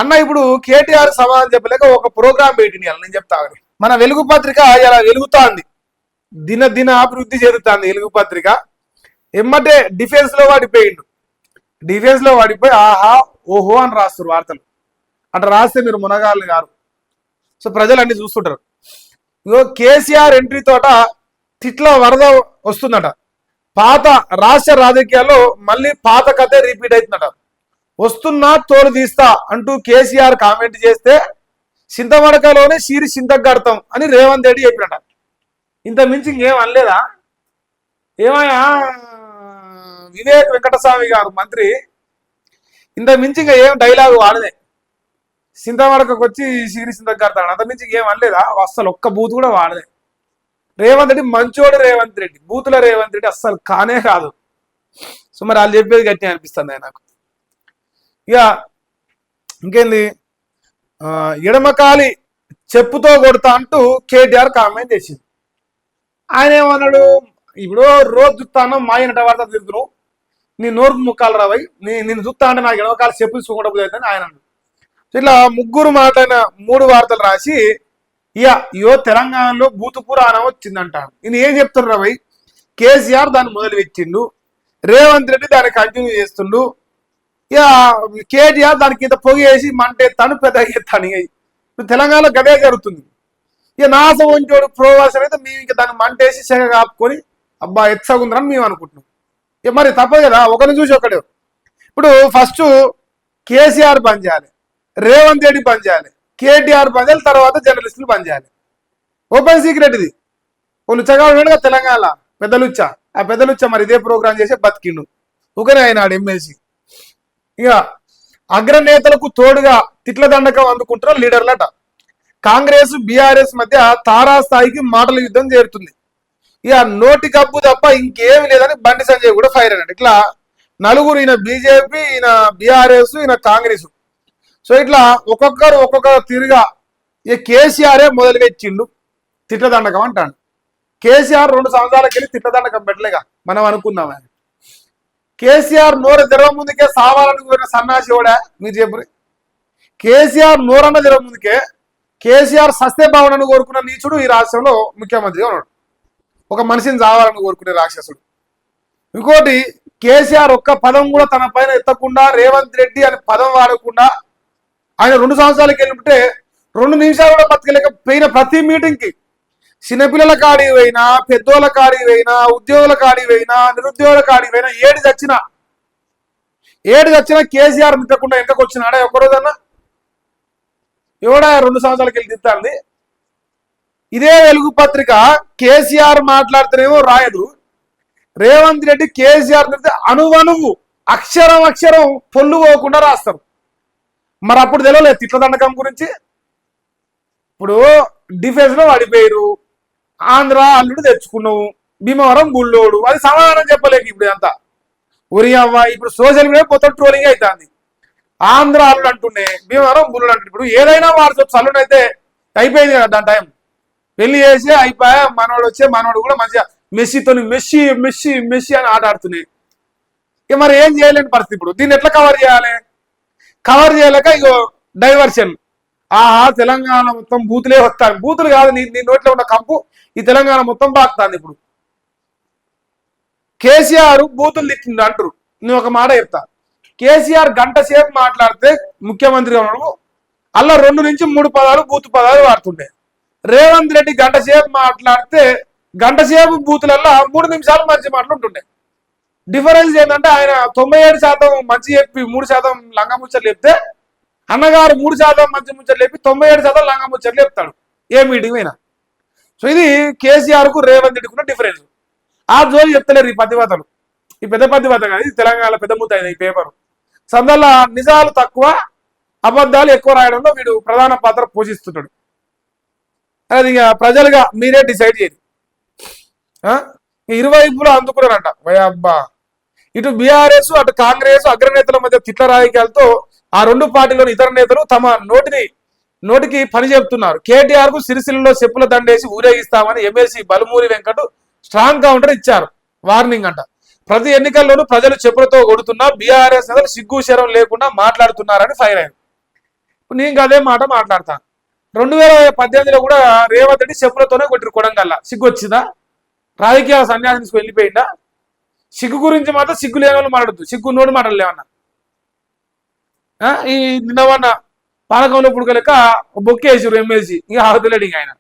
అన్న ఇప్పుడు కేటీఆర్ సమాధానం చెప్పలేక ఒక ప్రోగ్రాం పెట్టింది నేను చెప్తా మన వెలుగు పత్రిక ఇలా వెలుగుతాంది, దిన అభివృద్ధి చెందుతుంది వెలుగు పత్రిక. ఎమ్మటే డిఫెన్స్ లో వాడిపోయిండు, డిఫెన్స్ లో వాడిపోయి ఆహా ఓహో అని రాస్తారు వార్తలు. అట్లా రాస్తే మీరు మునగాళ్ళు గారు. సో ప్రజలు అన్ని చూస్తుంటారు. ఇగో కేసీఆర్ ఎంట్రీ తోట తిట్ల వరద వస్తుందట. పాత రాష్ట్ర రాజకీయాల్లో మళ్ళీ పాత కథే రిపీట్ అవుతుందట. వస్తున్నా తోలు తీస్తా అంటూ కేసీఆర్ కామెంట్ చేస్తే చింతమడకలోనే షీరి చింతగడతాం అని రేవంత్ రెడ్డి చెప్పినట. ఇంత మించి ఇంకేం అనలేదా? ఏమయ్యా వివేక్ వెంకటస్వామి గారు మంత్రి, ఇంత మించి ఇంకా ఏం డైలాగు వాడదే. చింతమడకకు వచ్చి షీరి చింతగడతాడు, అంత మించి ఏం అనలేదా? అస్సలు ఒక్క బూత్ కూడా వాడదే. రేవంత్ రెడ్డి మంచోడు, రేవంత్ రెడ్డి బూతుల రేవంత్ రెడ్డి అస్సలు కానే కాదు. సో మరి వాళ్ళు చెప్పేది గట్టి అనిపిస్తుంది నాకు. ఇక ఇంకేంది, ఎడమకాలి చెప్పుతో కొడతా అంటూ కేటీఆర్ కామెంట్ చేసింది. ఆయన ఏమన్నాడు, ఇప్పుడు రోజు చూస్తాను మాయనట వార్త తిరుగుతున్నావు, నీ నోరుకు ముక్కాలు రావై, నేను చూస్తా అంటే నాకు ఎడమకాలి చెప్పు చూకుండా పోతుందని ఆయన అన్నాడు. ఇట్లా ముగ్గురు మాటైన 3 వార్తలు రాసి ఇయో తెలంగాణలో బూతు పురాణం వచ్చిందంటాడు. నేను ఏం చెప్తున్నా రావై, కేసీఆర్ దాన్ని మొదలు పెట్టిండు, రేవంత్ రెడ్డి దాన్ని కంటిన్యూ చేస్తుండు, ఇక కేటీఆర్ దానికి ఇంత పొగి వేసి మంటేస్తాను పెద్ద ఎత్తాను. ఇప్పుడు తెలంగాణలో గదే జరుగుతుంది. ఇక నాస ఉంచోడు ప్రోవాసం అయితే మేము ఇక దాన్ని మంటేసి సెగ కాపుకొని అబ్బా ఎత్సగుందని మేము అనుకుంటున్నాం. ఇక మరి తప్పదు కదా, ఒకరిని చూసి ఒకడు. ఇప్పుడు ఫస్ట్ కేసీఆర్ బంద్ చేయాలి, రేవంత్ రెడ్డి బంద్ చేయాలి, కేటీఆర్ బంద్ చేయాలి, తర్వాత జర్నలిస్టులు బంద్ చేయాలి. ఓపెన్ సీక్రెట్ ఇది. కొన్ని లుచ్చగా తెలంగాణ పెద్దలుచ్చ, ఆ పెద్దలుచ్చ మరి ఇదే ప్రోగ్రామ్ చేసి బతికిండు ఒకనే అయినాడు ఎమ్మెల్సీ. ఇక అగ్రనేతలకు తోడుగా తిట్ల దండకం అందుకుంటున్న లీడర్లట. కాంగ్రెస్ బీఆర్ఎస్ మధ్య తారాస్థాయికి మాటల యుద్ధం చేరుతుంది. ఇక నోటి కప్పు తప్ప ఇంకేమి లేదని బండి సంజయ్ కూడా ఫైర్ అన్నాడు. ఇట్లా నలుగురు, ఈయన బీజేపీ, ఈయన బీఆర్ఎస్, ఈయన కాంగ్రెస్. సో ఇట్లా ఒక్కొక్కరు తిరిగా ఇక కేసీఆరే మొదలు పెట్టిండు తిట్ల దండకం అంటాడు. కేసీఆర్ 2 సంవత్సరాలకి వెళ్ళి తిట్ల దండకం పెట్టలేగా మనం అనుకుందాం. ఆయన కేసీఆర్ నోరు తెరవ ముందుకే సావాలని కోరిన సన్నాసి కూడా మీరు చెప్పు. కేసీఆర్ నోరన్న తెరవ ముందుకే కేసీఆర్ సస్య భావనను కోరుకున్న నీచుడు ఈ రాష్ట్రంలో ముఖ్యమంత్రిగా ఉన్నాడు. ఒక మనిషిని చావాలని కోరుకునే రాక్షసుడు. ఇంకోటి, కేసీఆర్ ఒక్క పదం కూడా తన పైన ఎత్తకుండా, రేవంత్ రెడ్డి అని పదం వాడకుండా ఆయన 2 సంవత్సరాలకి వెళ్ళిపోతే 2 నిమిషాలు కూడా బతకలేకపోయిన ప్రతి మీటింగ్కి చిన్నపిల్లల కాడికి పోయినా, పెద్దోళ్ళ కాడికి పోయినా, ఉద్యోగుల కాడికి పోయినా, నిరుద్యోగుల కాడికి పోయినా, ఏడు చచ్చినా కేసీఆర్ మిట్టకుండా ఎంతకు వచ్చినాడా ఒక్కరోజన్నా? ఎవడా 2 సంవత్సరాలకి వెళ్ళి తిత్తాంది? ఇదే వెలుగు పత్రిక కేసీఆర్ మాట్లాడితేనేమో రాయదు, రేవంత్ రెడ్డి కేసీఆర్ అణువణువు అక్షరం పొల్లు పోకుండా రాస్తారు. మరి అప్పుడు తెలియలేదు తిట్ల దండకం గురించి. ఇప్పుడు డిఫెన్స్ లో పడిపోయారు, ఆంధ్ర అల్లుడు తెచ్చుకున్నావు, భీమవరం గుళ్ళోడు, అది సమాధానం చెప్పలేక ఇప్పుడు అంతా ఉరి అవ్వ. ఇప్పుడు సోషల్ మీడియా కొత్త ట్రోలింగ్ అవుతుంది. ఆంధ్ర అల్లుడు అంటుండే, భీమవరం గుళ్ళోడు అంటుండే. ఇప్పుడు ఏదైనా వాట్సాప్ అల్లుడు అయితే అయిపోయింది కదా, దాని టైం పెళ్లి చేసి అయిపోయా. మనోడు కూడా మంచిగా మెస్సీతో మెస్సీ అని ఆట ఆడుతున్నాయి. ఇక మరి ఏం చేయలేని పరిస్థితి. ఇప్పుడు దీన్ని ఎట్లా కవర్ చేయాలి? కవర్ చేయలేక ఇగో డైవర్షన్. ఆహా తెలంగాణ మొత్తం బూతులే వస్తాను. బూతులు కాదు, నీ నోట్లో ఉన్న కంపు ఈ తెలంగాణ మొత్తం బాగుతాను. ఇప్పుడు కేసీఆర్ బూతులు తిట్టిండు అంటారు. నేను ఒక మాట చెప్తా, కేసీఆర్ గంట సేపు మాట్లాడితే ముఖ్యమంత్రిగా ఉన్నాడు, అలా 2 నుంచి 3 పదాలు బూతు పదాలు వాడుతుండే. రేవంత్ రెడ్డి గంట సేపు మాట్లాడితే గంట సేపు బూతులల్లో 3 నిమిషాలు మంచి మాట్లాడుతుండే. డిఫరెన్స్ ఏంటంటే ఆయన 97% మంచి చెప్పి 3% లంగముచ్చట్లు చెప్తే, అన్నగారు 3% మంచి ముచ్చట్లు చెప్పి 97% లంగముచ్చట్లు చెప్తాడు ఏ మీటింగ్ అయినా. సో ఇది కేసీఆర్ కు రేవంత్ రెడ్డికి ఉన్న డిఫరెన్స్. ఆ జోలి చెప్తలేరు ఈ పతివతలు. ఈ పెద్ద పతివత కాదు, ఇది తెలంగాణ పెద్ద ముద్ద అయింది ఈ పేపరు. సందర్లా నిజాలు తక్కువ, అబద్ధాలు ఎక్కువ రాయడంలో వీడు ప్రధాన పాత్ర పోషిస్తుంటాడు. అది ఇక ప్రజలుగా మీరే డిసైడ్ చేయండి. ఇరువైపులో అందుకున్నారంట అబ్బా. ఇటు బీఆర్ఎస్ అటు కాంగ్రెస్ అగ్రనేతల మధ్య తిట్ల రాజకీయాలతో ఆ 2 పార్టీలోని ఇతర నేతలు తమ నోటికి పని చెప్తున్నారు. కేటీఆర్ కు సిరిసిల్లలో చెప్పుల దండేసి ఊరేగిస్తామని MLC Balmoori Venkat strong counter ఇచ్చారు. వార్నింగ్ అంట. ప్రతి ఎన్నికల్లోనూ ప్రజలు చెప్పులతో కొడుతున్నా బీఆర్ఎస్ నేతలు సిగ్గు శరం లేకుండా మాట్లాడుతున్నారని ఫైర్ అయింది. నేను అదే మాట మాట్లాడతా. 2018లో కూడా రేవంత్ రెడ్డి చెప్పులతోనే కొట్టిరు కొడంగల్లా. సిగ్గు వచ్చిందా? రాజకీయ సన్యాసం తీసుకు వెళ్ళిపోయిందా? సిగ్గు గురించి మాత్రం సిగ్గు లేని వాళ్ళు మాట్లాడద్దు. సిగ్గు నోటి మాటలు లేవన్నా. ఈ నిన్నవన్న పాలకంలో పుడకలేక బొక్కేసారు ఎమ్మెల్సీ. ఇక ఆగుతలేడు ఇంక ఆయన.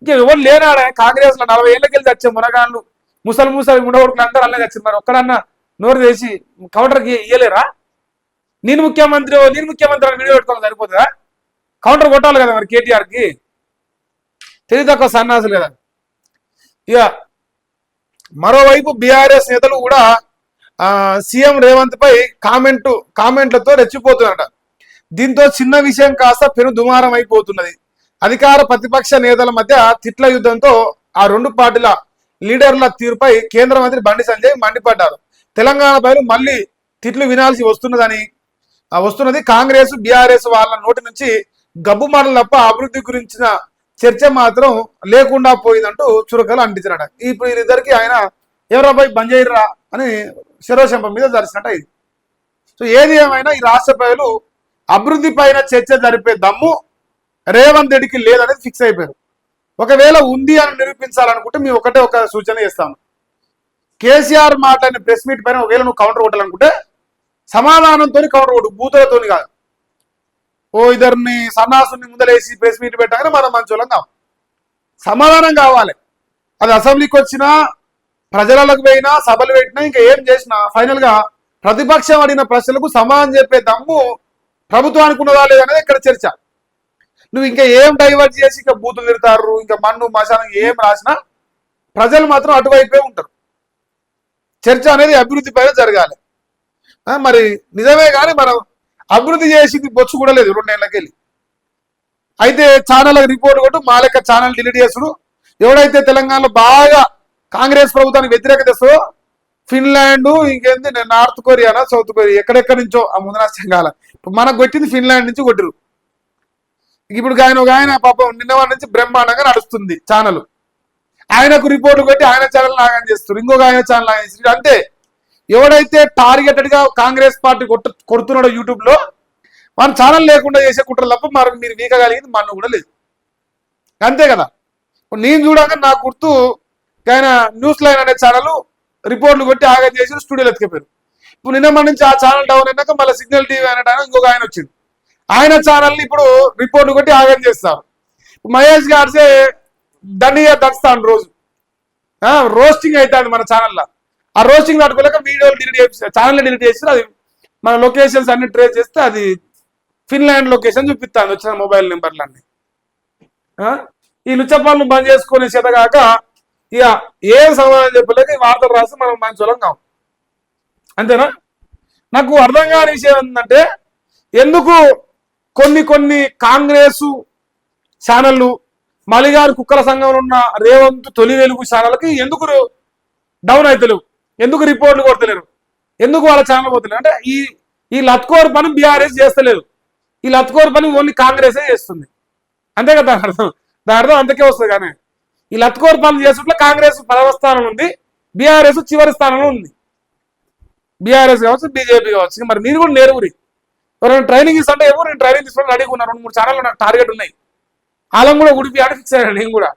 ఇంక ఎవరు లేనాడ కాంగ్రెస్ లో 40 ఏళ్ళకి వెళ్ళి వచ్చే మునగాళ్ళు ముసలి ఉండవడుకులు అందరూ అల్లే వచ్చింది. మరి ఒక్కడన్నా నోరు తెసి కౌంటర్కి ఇయ్యలేరా? నేను ముఖ్యమంత్రి అని వీడియో పెట్టుకోవాలి సరిపోతుందా? కౌంటర్ కొట్టాలి కదా మరి కేటీఆర్కి. తెలివి తక్కువ సన్నాసులు కదా. ఇక మరోవైపు బీఆర్ఎస్ నేతలు కూడా సీఎం రేవంత్ పై కామెంట్లతో రెచ్చిపోతున్నారట. దీంతో చిన్న విషయం కాస్త పెను దుమారం అయిపోతున్నది. అధికార ప్రతిపక్ష నేతల మధ్య తిట్ల యుద్ధంతో ఆ రెండు పార్టీల లీడర్ల తీరుపై కేంద్ర మంత్రి బండి సంజయ్ మండిపడ్డారు. తెలంగాణ పైన మళ్ళీ తిట్లు వినాల్సి వస్తున్నది. కాంగ్రెస్ బీఆర్ఎస్ వాళ్ళ నోటి నుంచి గబ్బు మాటలు తప్ప అభివృద్ధి గురించిన చర్చ మాత్రం లేకుండా పోయిందంటూ చురకలు అంటించారట. ఇప్పుడు వీరిద్దరికి ఆయన ఎవరాబాయి బంద్ చేయరా అని శిరోశంప మీద జరిచినట్ట ఇది. సో ఏది ఏమైనా ఈ రాష్ట్ర ప్రజలు అభివృద్ధి పైన చర్చ జరిపే దమ్ము రేవంత్ రెడ్డికి లేదనేది ఫిక్స్ అయిపోయారు. ఒకవేళ ఉంది అని నిరూపించాలనుకుంటే మేము ఒక సూచన చేస్తాము. కేసీఆర్ మాట్లాడిన ప్రెస్ మీట్ పైన ఒకవేళ నువ్వు కౌంటర్ కొట్టాలనుకుంటే సమాధానంతో కౌంటర్ కొట్టు, బూతులతో కాదు. ఓ ఇద్దరిని సన్నాసుని ముందలేసి ప్రెస్ మీట్ పెట్టగానే మనం మంచోళ్ళం కావు. సమాధానం కావాలి. అది అసెంబ్లీకి వచ్చినా ప్రజలకు పోయినా సభలు పెట్టినా ఇంకా ఏం చేసినా ఫైనల్ గా ప్రతిపక్షం అడిగిన ప్రశ్నలకు సమాధానం చెప్పే దమ్ము ప్రభుత్వానికి ఉన్నదా లేదనేది ఇక్కడ చర్చ. నువ్వు ఇంకా ఏం డైవర్ట్ చేసి ఇంకా బూతులు తిడతారు, ఇంకా మన్ను మశానం ఏం రాసినా ప్రజలు మాత్రం అటువైపే ఉంటారు. చర్చ అనేది అభివృద్ధి పైన జరగాలి. మరి నిజమే కానీ మనం అభివృద్ధి చేసింది బొచ్చు కూడా లేదు 2 ఏళ్ళకెళ్ళి. అయితే ఛానల్ రిపోర్ట్ కొట్టు మా లెక్క ఛానల్ డిలీట్ చేసుడు. ఎవడైతే తెలంగాణలో బాగా కాంగ్రెస్ ప్రభుత్వానికి వ్యతిరేకత వస్తుందో ఫిన్లాండ్ ఇంకేంది నార్త్ కొరియానా సౌత్ కొరియా ఎక్కడెక్కడి నుంచో ఆ ముందరాష్ట్రం కాల మనకు కొట్టింది ఫిన్లాండ్ నుంచి కొట్టిరు. ఇప్పుడు ఆయన పాపం నిన్నవాడి నుంచి బ్రహ్మాండంగా నడుస్తుంది ఛానల్. ఆయనకు రిపోర్ట్లు కొట్టి ఆయన ఛానల్ నాగం చేస్తారు, ఇంకొక ఆయన ఛానల్ నాగం చేస్తారు. అంతే. ఎవడైతే టార్గెటెడ్ గా కాంగ్రెస్ పార్టీ కొడుతున్నాడో యూట్యూబ్ లో మన ఛానల్ లేకుండా చేసే కుట్రలు తప్ప మరి మీరు వీకగలిగింది మన్ను కూడా లేదు. అంతే కదా. నేను చూడగా నాకు గుర్తు ఆయన న్యూస్ లైన్ అనే ఛానల్ రిపోర్ట్లు కొట్టి ఆగం చేసి స్టూడియోలో ఎత్తుకపోయారు. ఇప్పుడు నిన్న మన నుంచి ఆ ఛానల్ డౌన్ అయినాక మళ్ళీ సిగ్నల్ టీవీ అనడానికి ఇంకొక ఆయన వచ్చింది. ఆయన ఛానల్ని ఇప్పుడు రిపోర్ట్లు కొట్టి ఆగం చేస్తారు. మహేష్ గారిసే దండిగా దంచుతాను రోజు రోస్టింగ్ అవుతాడు మన ఛానల్లో. ఆ రోస్టింగ్ తట్టుకోలేక వీడియోలు డిలీట్ చేసి ఛానల్ డిలీట్ చేసి అది మన లొకేషన్స్ అన్ని ట్రేస్ చేస్తే అది ఫిన్లాండ్ లొకేషన్ చూపిస్తాను వచ్చిన మొబైల్ నెంబర్లన్నీ. ఈ లుచ్చపాలను బంద్ చేసుకునే చేతగాక ఇక ఏం సమాధానం చెప్పలేక ఈ వార్తలు రాసి మనం మంచోళం కావు. అంతేనా? నాకు అర్థం కాని విషయం ఏంటంటే ఎందుకు కొన్ని కాంగ్రెస్ ఛానళ్ళు మలిగారు కుక్కల సంఘంలో ఉన్న రేవంత్ తొలి వెలుగు ఛానల్కి ఎందుకు డౌన్ అవుతలేవు, ఎందుకు రిపోర్ట్లు కొడతలేరు, ఎందుకు వాళ్ళ ఛానల్ పోతలేరు అంటే ఈ లత్కోర్ పని బీఆర్ఎస్ చేస్తలేదు. ఈ లత్కోర్ పని ఓన్లీ కాంగ్రెసే చేస్తుంది. అంతే కదా దాని అర్థం అంతకే వస్తుంది. కానీ ఈ లత్కోర్ పనులు చేస్తుంటే కాంగ్రెస్ 10వ స్థానం ఉంది, బీఆర్ఎస్ చివరి స్థానంలో ఉంది. బీఆర్ఎస్ కావచ్చు బీజేపీ కావచ్చు. మరి మీరు కూడా నేర్వురి. ఎవరైనా ట్రైనింగ్ ఇస్తుంటే ఎవరు నేను ట్రైనింగ్ తీసుకోవడానికి అడిగి ఉన్నా 2-3 ఛానళ్ళు నాకు టార్గెట్ ఉన్నాయి. వాళ్ళని కూడా ఉడిపి ఆడ ఫిక్స్ అయ్యాను నేను కూడా.